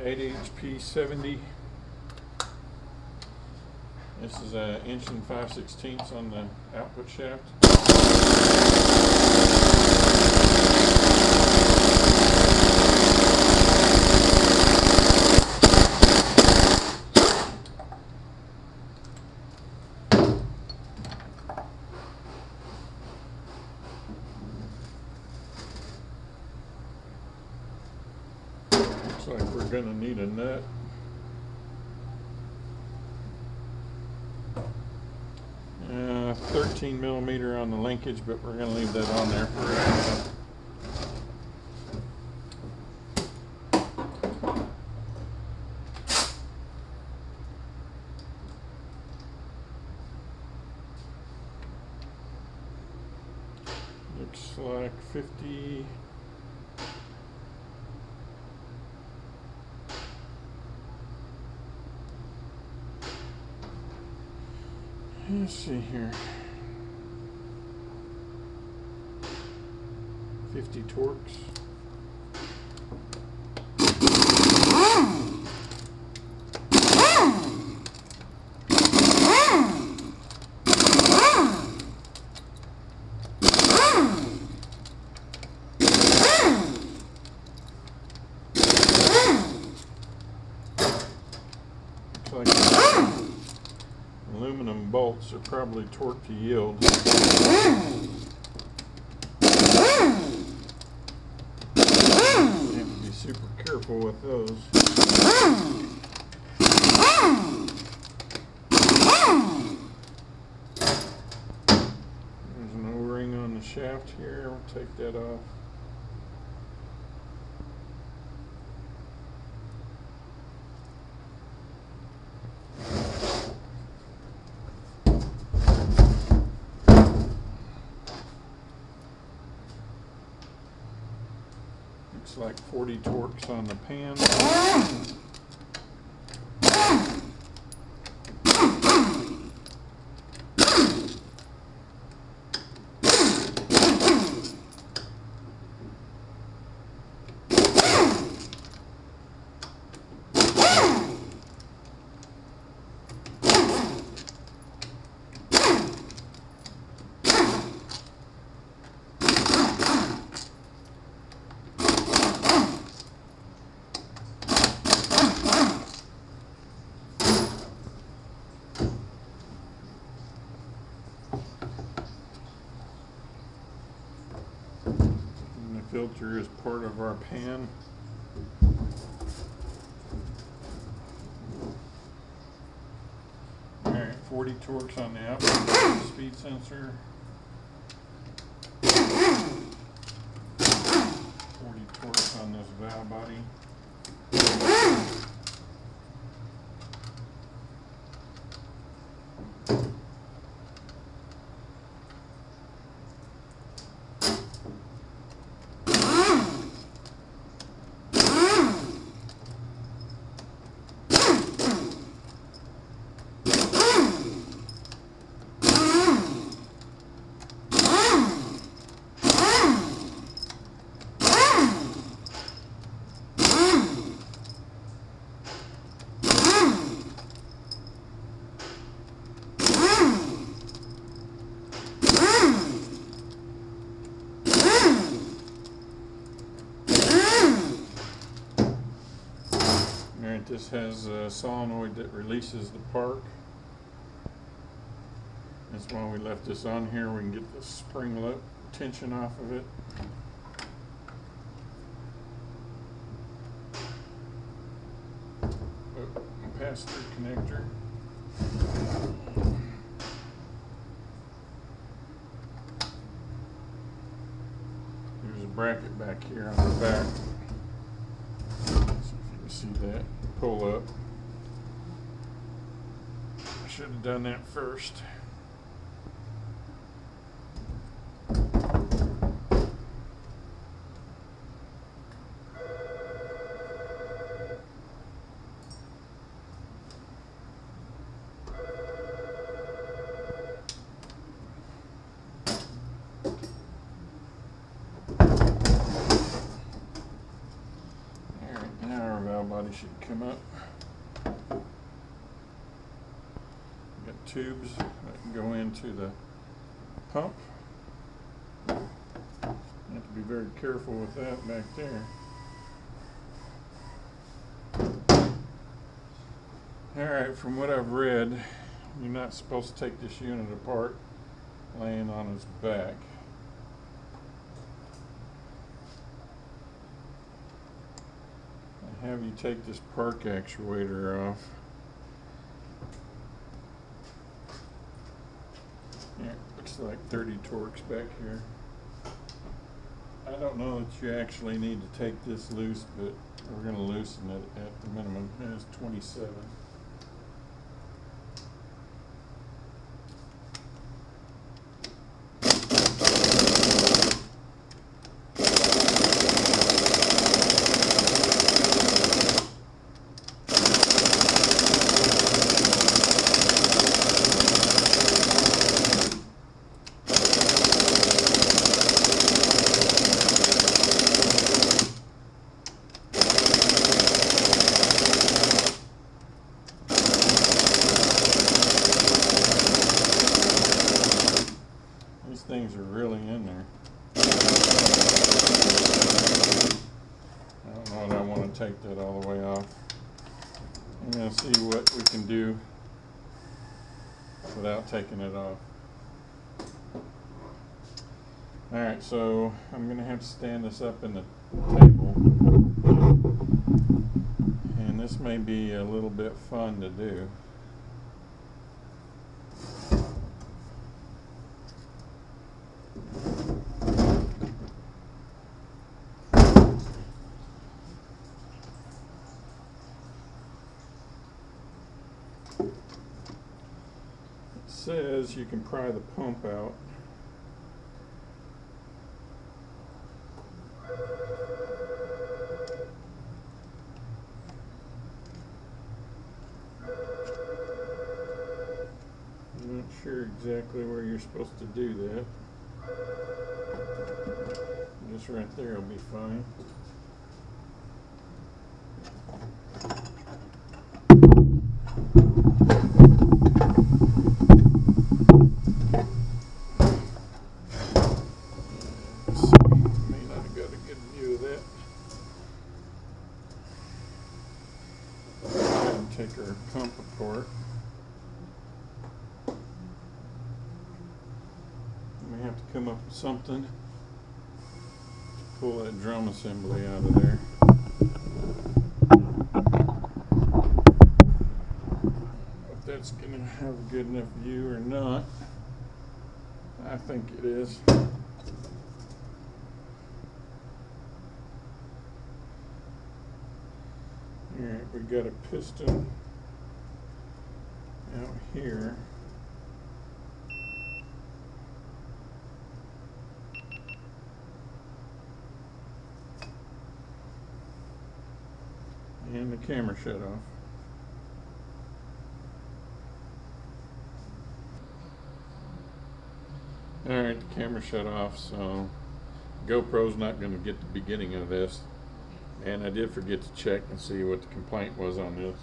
8 HP 70. This is an 1 5/16 on the output shaft. Looks like we're going to need a nut. Uh, 13 millimeter on the linkage, but we're going to leave that on there for right now. Looks like 50. Let's see here. 50 torques. Looks like aluminum bolts are probably torque to yield. You have to be super careful with those. There's an O-ring on the shaft here. We'll take that off. Looks like 40 torques on the pan. Filter is part of our pan. Alright, 40 torques on the output speed sensor. 40 torques on this valve body. Alright, this has a solenoid that releases the park. That's why we left this on here. We can get the spring tension off of it. Pass-through connector. There's a bracket back here on the back. See that? Pull up. I should have done that first. body should come up. Got tubes that can go into the pump. You have to be very careful with that back there. Alright, from what I've read, you're not supposed to take this unit apart laying on its back. I have you take this park actuator off. Yeah, looks like 30 torques back here. I don't know that you actually need to take this loose, but we're going to loosen it at the minimum. It's 27. Things are really in there. I don't know that I want to take that all the way off. I'm going to see what we can do without taking it off. Alright, so I'm going to have to stand this up in the table. And this may be a little bit fun to do. Says you can pry the pump out. I'm not sure exactly where you're supposed to do that. Just right there will be fine. Take our pump apart. We have to come up with something to pull that drum assembly out of there. If that's going to have a good enough view or not. I think it is. Alright, we got a piston out here. And the camera shut off. Alright, the camera shut off, so GoPro's not going to get the beginning of this. And I did forget to check and see what the complaint was on this.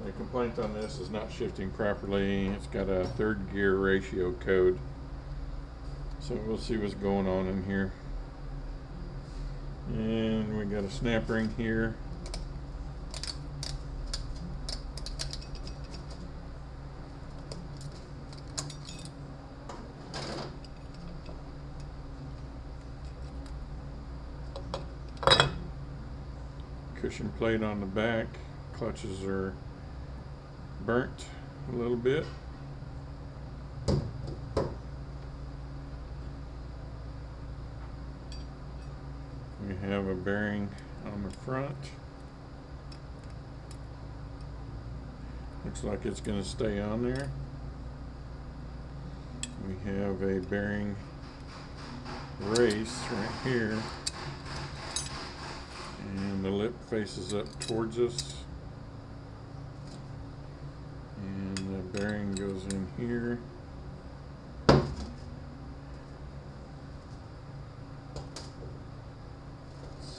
The complaint on this is not shifting properly. It's got a third gear ratio code. So we'll see what's going on in here. And we got a snap ring here. Cushion plate on the back. Clutches are burnt a little bit. We have a bearing on the front. Looks like it's going to stay on there. We have a bearing race right here. And the lip faces up towards us. And the bearing goes in here. Let's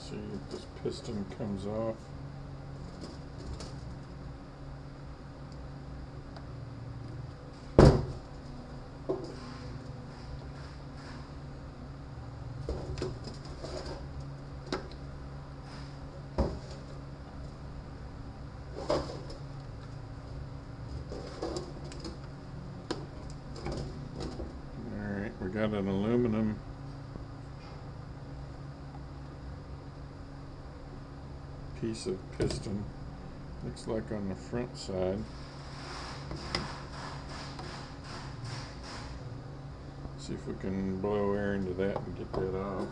see if this piston comes off. got an aluminum piece of piston, looks like on the front side. See if we can blow air into that and get that off.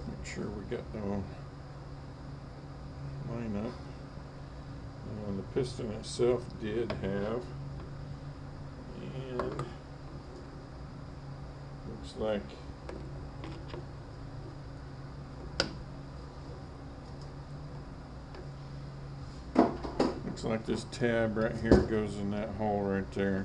Make sure we got no line up. And the piston itself did have, and looks like this tab right here goes in that hole right there.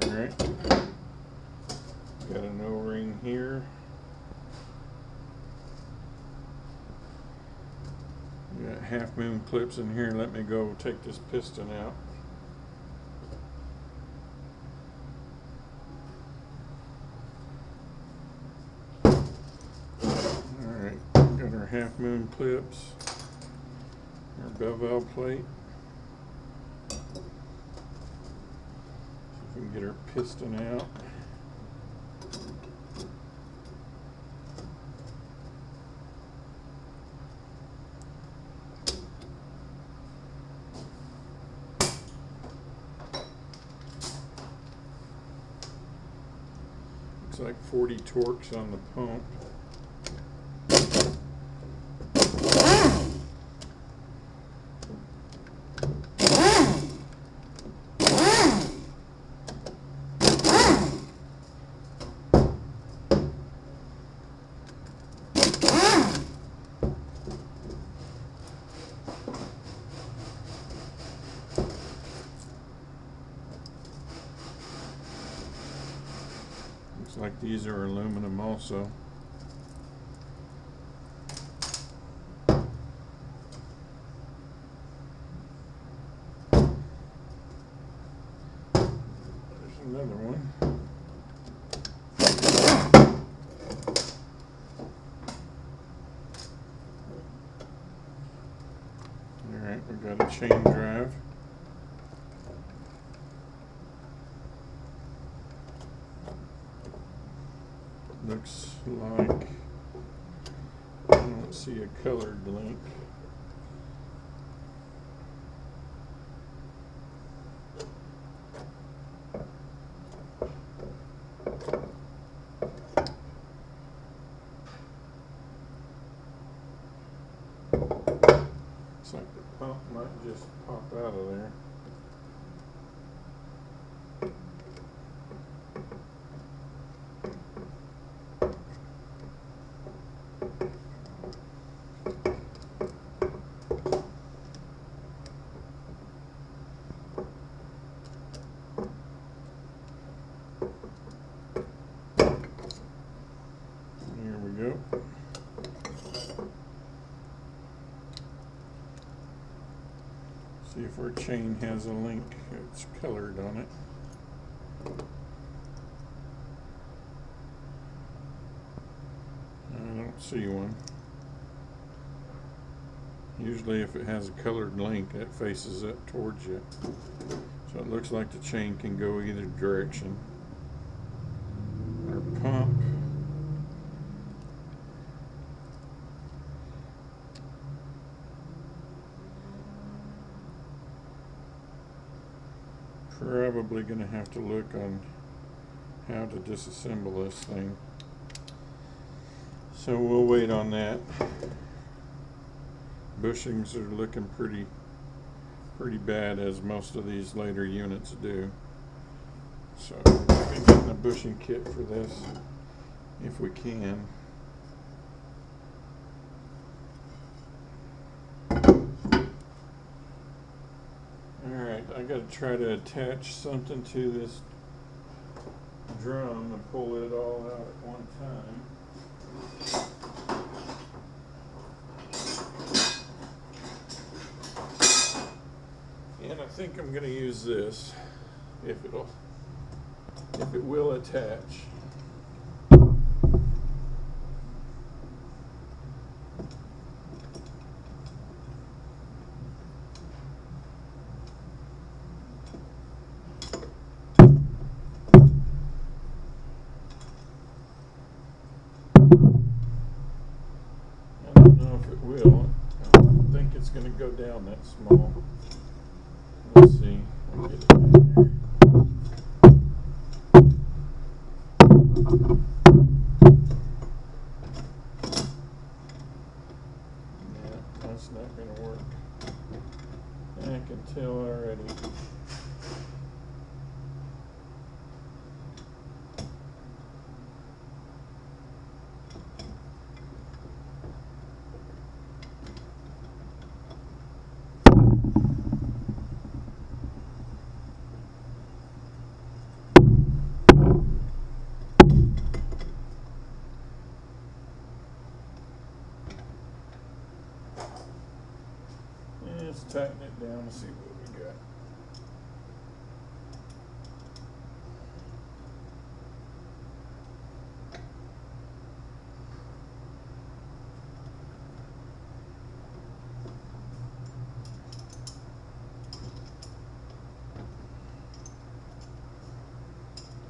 Alright, got an O-ring here. Got half moon clips in here. Let me go take this piston out. Alright, got our half moon clips, our bevel plate. See if we can get our piston out. Like 40 torques on the pump. Looks like these are aluminum also. There's another one. Alright, we've got a chain drive. Looks like I don't see a colored link. Looks like the pump might just pop out of there. Go. See if our chain has a link. It's colored on it. I don't see one. Usually if it has a colored link, it faces up towards you. So it looks like the chain can go either direction. Our pump. Probably going to have to look on how to disassemble this thing. So we'll wait on that. Bushings are looking pretty bad, as most of these later units do. So we'll be getting a bushing kit for this if we can. Alright, I gotta try to attach something to this drum and pull it all out at one time. think I'm going to use this if it will attach. I don't know if it will. I don't think it's going to go down that small. Let's see. I'll get it in there. Yeah, that's not going to work. I can tell already. Let's tighten it down and see what we got.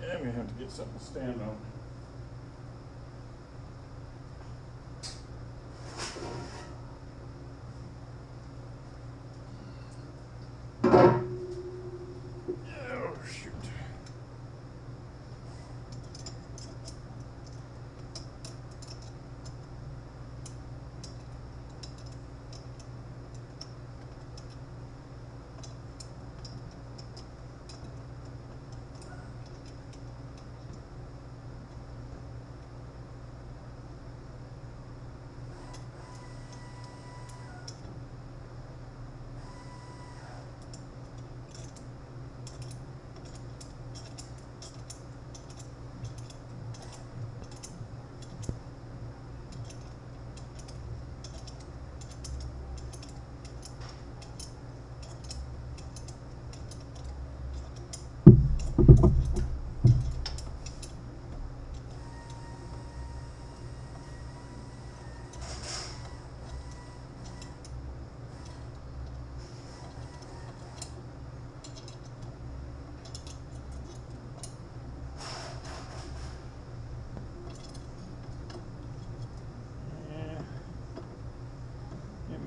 Yeah, I'm gonna have to get something to stand on. Oh, shoot.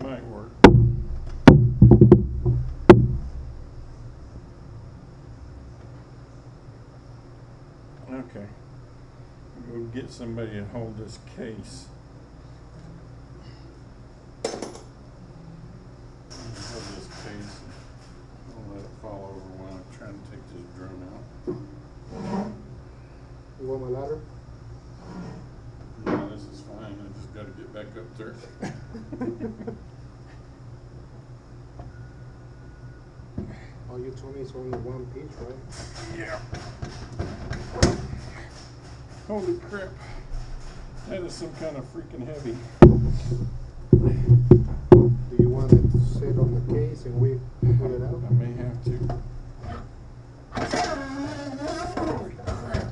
Might work. Okay. We'll get somebody to hold this case. Hold this case. I'll let it fall over while I'm trying to take this drum out. You want my ladder? No, this is fine. I just got to get back up there. Oh, you told me it's only one piece, right? Yeah. Holy crap. That is some kind of freaking heavy. Do you want it to sit on the case and we pull it out? I may have to. Holy crap.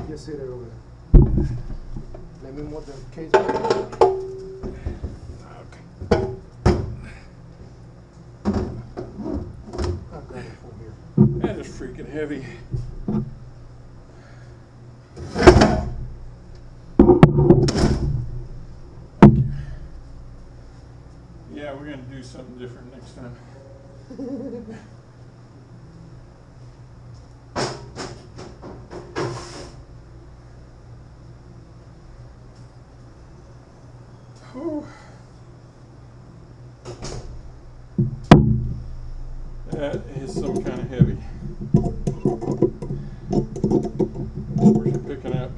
Just sit it over there. Let me move the case back. That is freaking heavy. Thank you. Yeah, we're going to do something different next time. Whew. That is some kind of heavy. We're picking up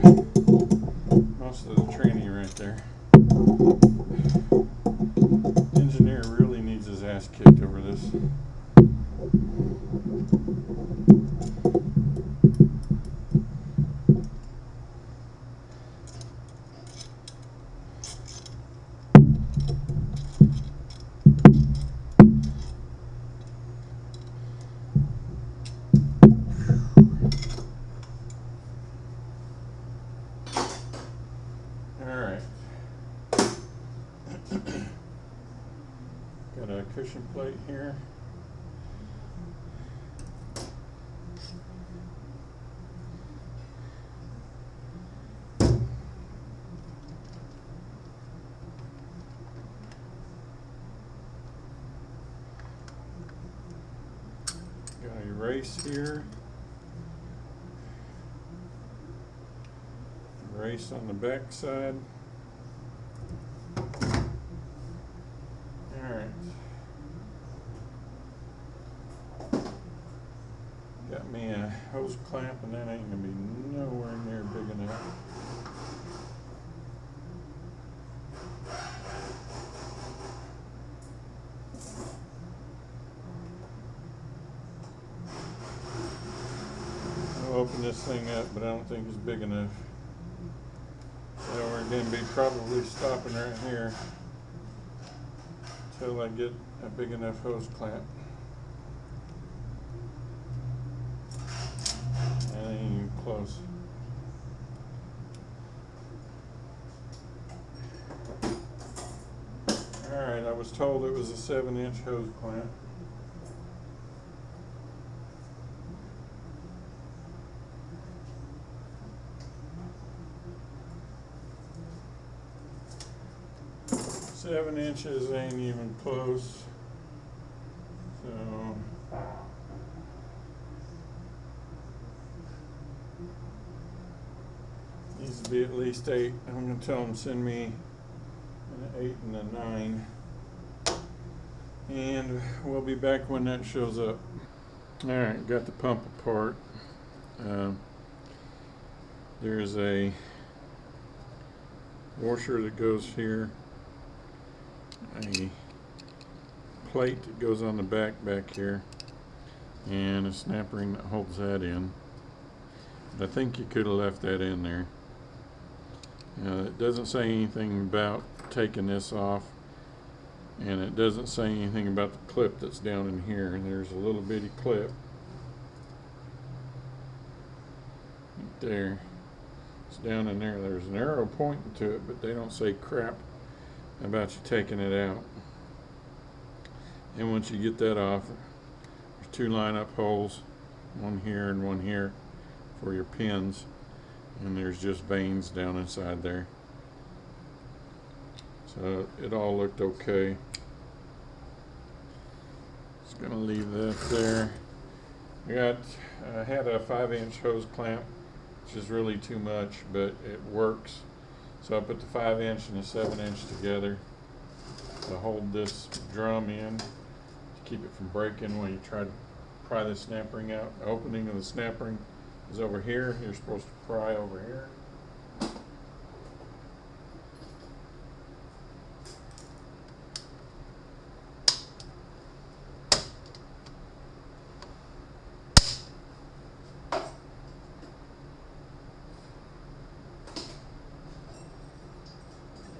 most of the training right there. Engineer really needs his ass kicked over this. plate here. Got a erase here. Erase on the back side. Alright. Got me a hose clamp, and that ain't gonna be nowhere near big enough. I'll open this thing up, but I don't think it's big enough. So we're going to be probably stopping right here until I get a big enough hose clamp. That ain't even close. Alright, I was told it was a 7-inch hose clamp. Seven inches ain't even close, so needs to be at least 8. I'm going to tell them to send me an 8 and a 9, and we'll be back when that shows up. Alright, got the pump apart. There's a washer that goes here, a plate that goes on the back here, and a snap ring that holds that in. But I think you could have left that in there. It doesn't say anything about taking this off, and it doesn't say anything about the clip that's down in here. And there's a little bitty clip right there. It's down in there. There's an arrow pointing to it, but they don't say crap about you taking it out. And once you get that off, there's 2 line-up holes, one here and one here for your pins, and there's just vanes down inside there. So it all looked okay. Just gonna leave that there. I had a 5-inch hose clamp, which is really too much, but it works. So I put the 5-inch and the 7-inch together to hold this drum in, to keep it from breaking when you try to pry the snap ring out. The opening of the snap ring is over here. You're supposed to pry over here.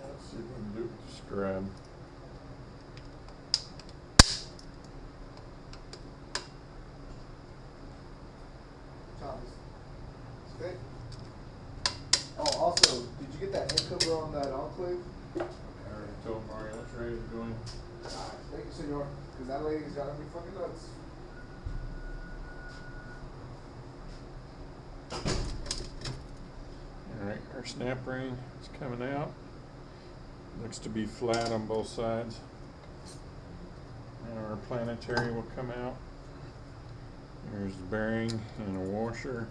Let's see if we can do it with the scribe. Okay. Oh, also, did you get that end cover on that enclave? I already told Mario that's ready to go in. Alright, thank you, senor. Because that lady's gotta be fucking nuts. Alright, our snap ring is coming out. Looks to be flat on both sides. And our planetary will come out. There's the bearing and a washer.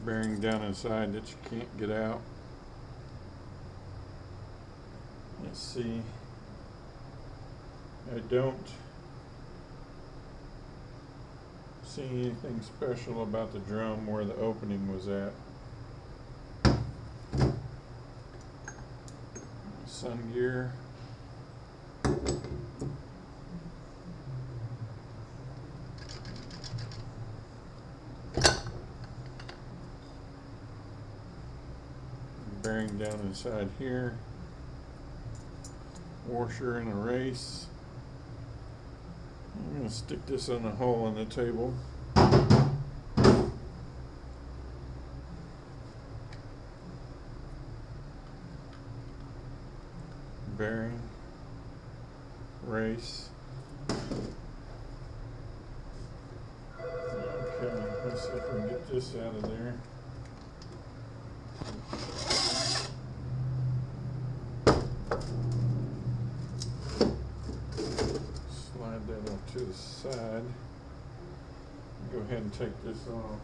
Bearing down inside that you can't get out. Let's see. I don't see anything special about the drum where the opening was at. Sun gear. Bearing down inside here. Washer and a race. I'm going to stick this in a hole in the table. Bearing. Let's see if we can get this out of there. Slide that off to the side. Go ahead and take this off.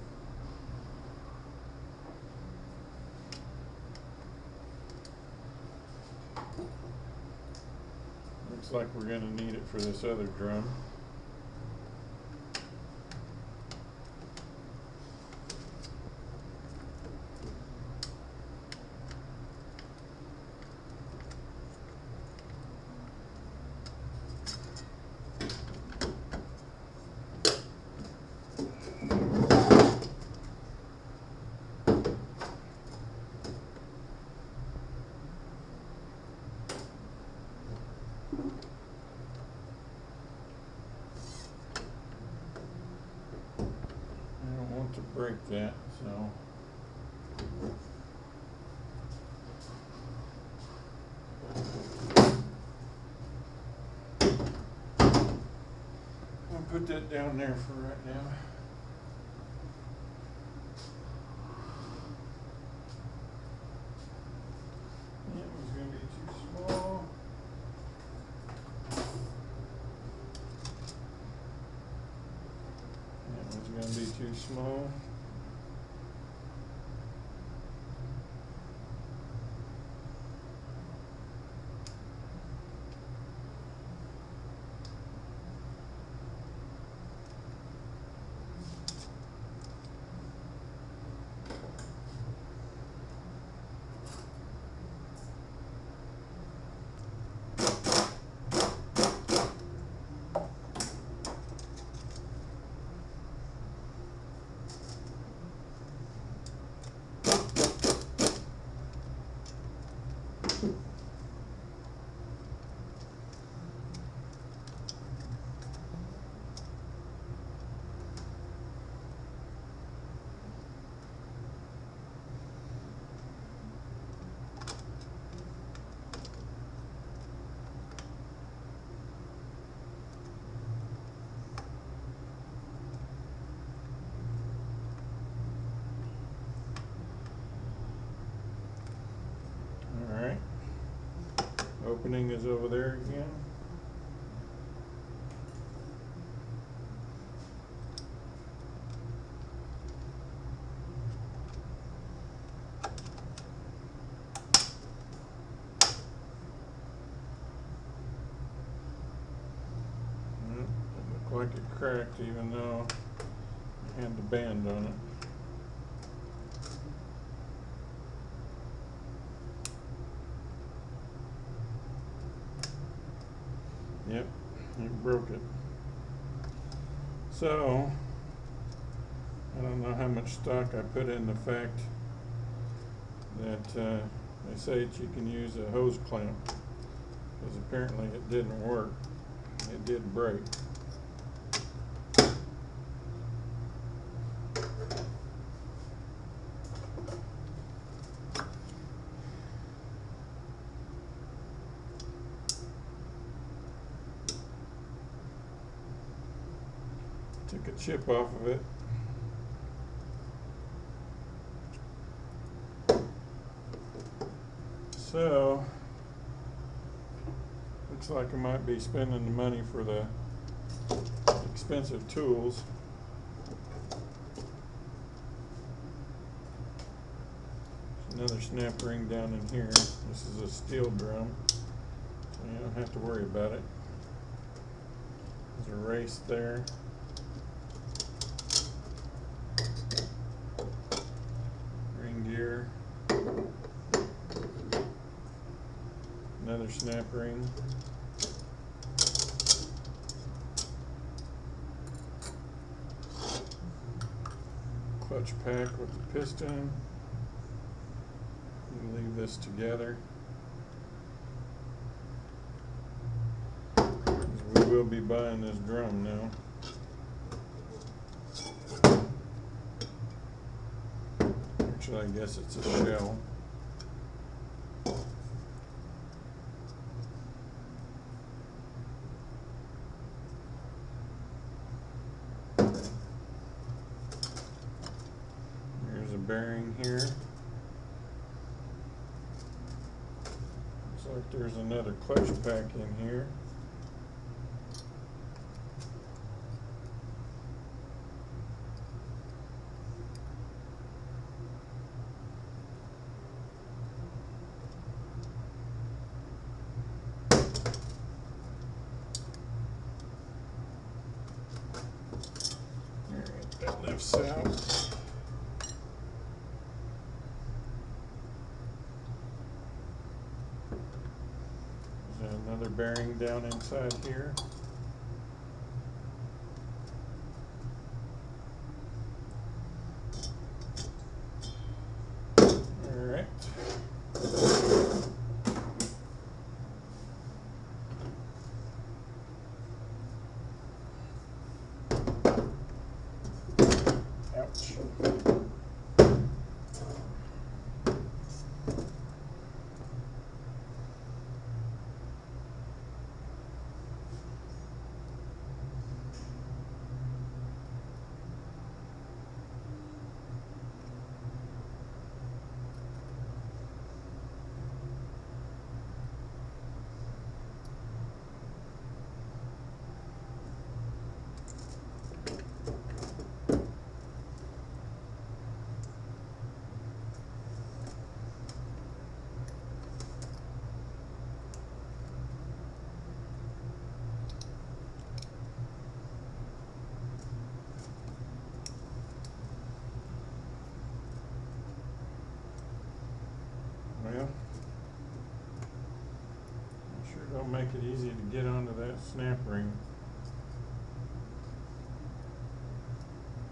Looks like we're going to need it for this other drum. To break that, so I'll put that down there for right now. That was going to be too small. That one's going to be too small. Opening is over there again. It looked like it cracked even though it had the band on it. Yep, it broke it. So, I don't know how much stock I put in the fact that they say that you can use a hose clamp, because apparently it didn't work. It did break. Took a chip off of it. So, looks like I might be spending the money for the expensive tools. There's another snap ring down in here. This is a steel drum, so you don't have to worry about it. There's a race there. Gear, another snap ring, clutch pack with the piston. You leave this together. We will be buying this drum now. Actually, I guess it's a shell. here. Looks like there's another clutch pack in here. That lifts out. There's another bearing down inside here. All right. Ouch. Well, sure don't make it easy to get onto that snap ring.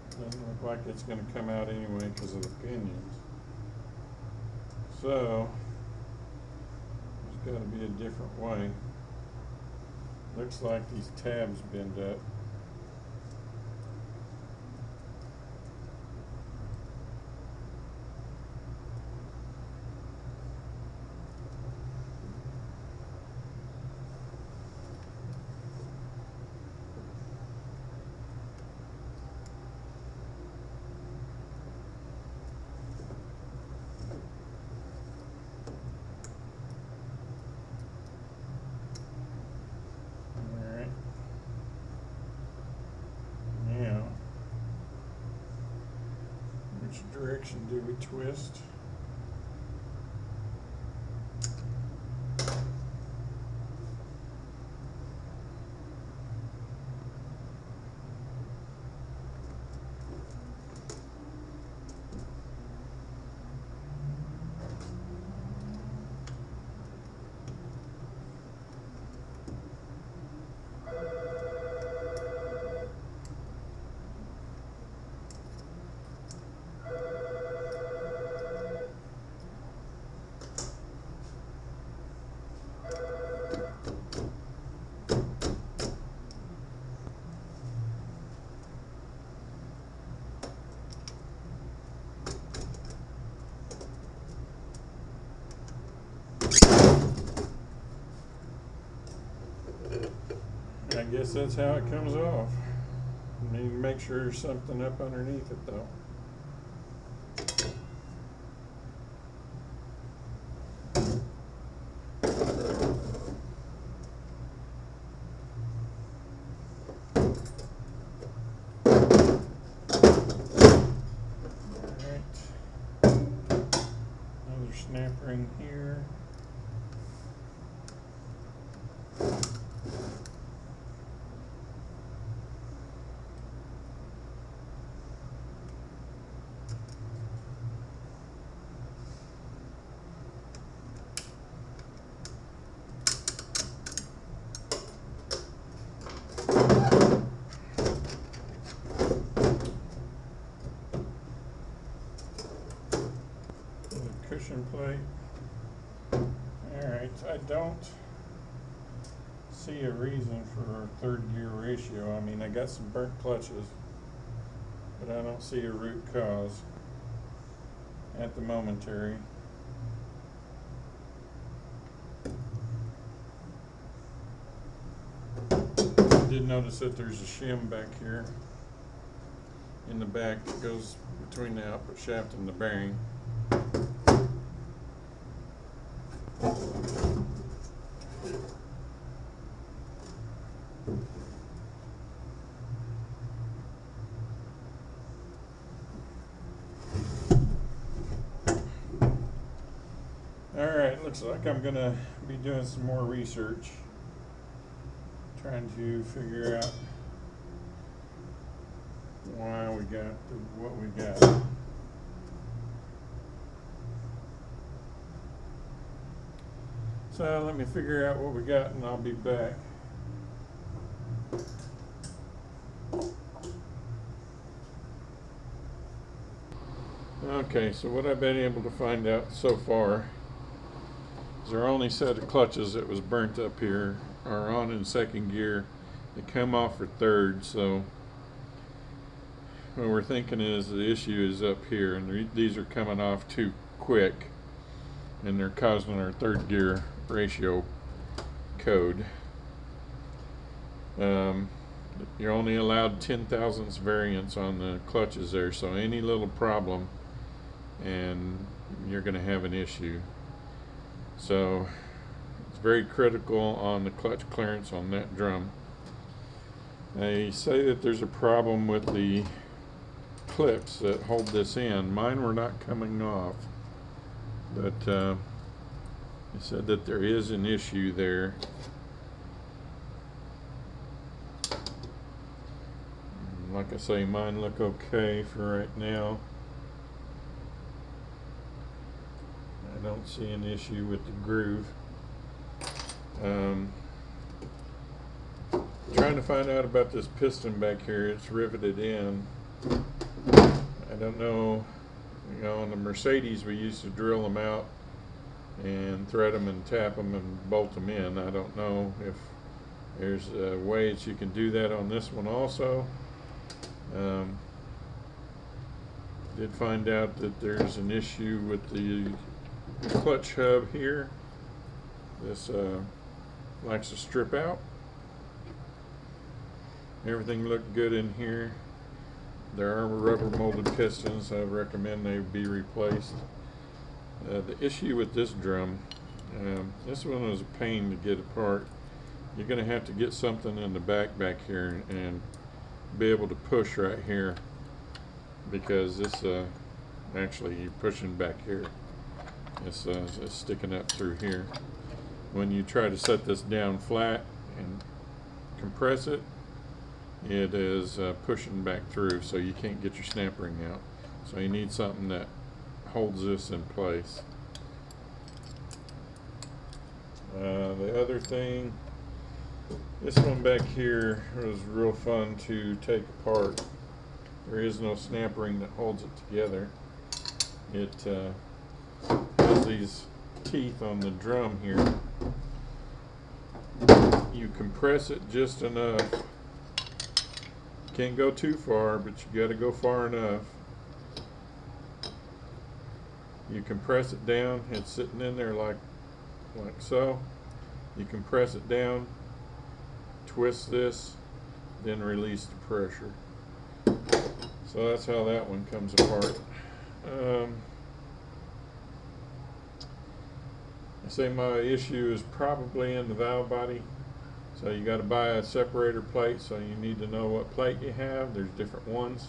Doesn't look like it's going to come out anyway because of the pinions. So, there's got to be a different way. Looks like these tabs bend up. Which direction do we twist? I guess that's how it comes off. You need to make sure there's something up underneath it though. Alright. Another snap ring here. Cushion plate. Alright, I don't see a reason for a third gear ratio. I mean, I got some burnt clutches, but I don't see a root cause at the momentary. I did notice that there's a shim back here in the back that goes between the output shaft and the bearing. Looks like I'm gonna be doing some more research, trying to figure out why we got what we got. So let me figure out what we got and I'll be back. Okay, so what I've been able to find out so far is our only set of clutches that was burnt up here are on in second gear. They come off for third, so what we're thinking is the issue is up here, and these are coming off too quick, and they're causing our third gear ratio code. You're only allowed 10,000ths variance on the clutches there, so any little problem and you're going to have an issue. So it's very critical on the clutch clearance on that drum. They say that there's a problem with the clips that hold this in. Mine were not coming off, but they said that there is an issue there. Like I say, mine look okay for right now. I don't see an issue with the groove. Trying to find out about this piston back here. It's riveted in. I don't know, you know, on the Mercedes we used to drill them out and thread them and tap them and bolt them in. I don't know if there's a way that you can do that on this one also. Did find out that there's an issue with the clutch hub here. This likes to strip out. Everything looked good in here. There are rubber molded pistons. I recommend they be replaced. The issue with this drum, this one was a pain to get apart. You're going to have to get something in the back here and be able to push right here, because this actually you're pushing back here. It's sticking up through here. When you try to set this down flat and compress it, it is pushing back through, so you can't get your snap ring out. So you need something that holds this in place. The other thing, this one back here was real fun to take apart. There is no snap ring that holds it together. It has these teeth on the drum here. You compress it just enough. Can't go too far, but you got to go far enough. You compress it down. It's sitting in there like so. You compress it down, twist this, then release the pressure. So that's how that one comes apart. I say my issue is probably in the valve body. So you got to buy a separator plate, so you need to know what plate you have. There's different ones.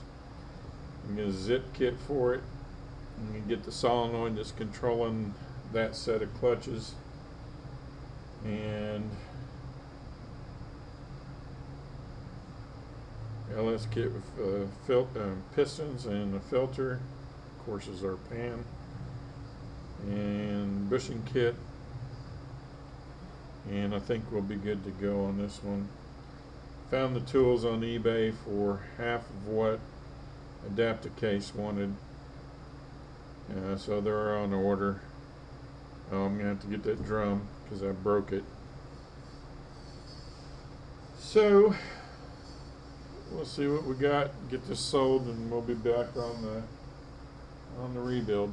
You get a zip kit for it. And you get the solenoid that's controlling that set of clutches. And LS kit with pistons and a filter. Of course, is our pan. And bushing kit. And I think we'll be good to go on this one. Found the tools on eBay for half of what Adaptacase wanted. So they're on order. I'm gonna have to get that drum because I broke it. So we'll see what we got. Get this sold, and we'll be back on the rebuild.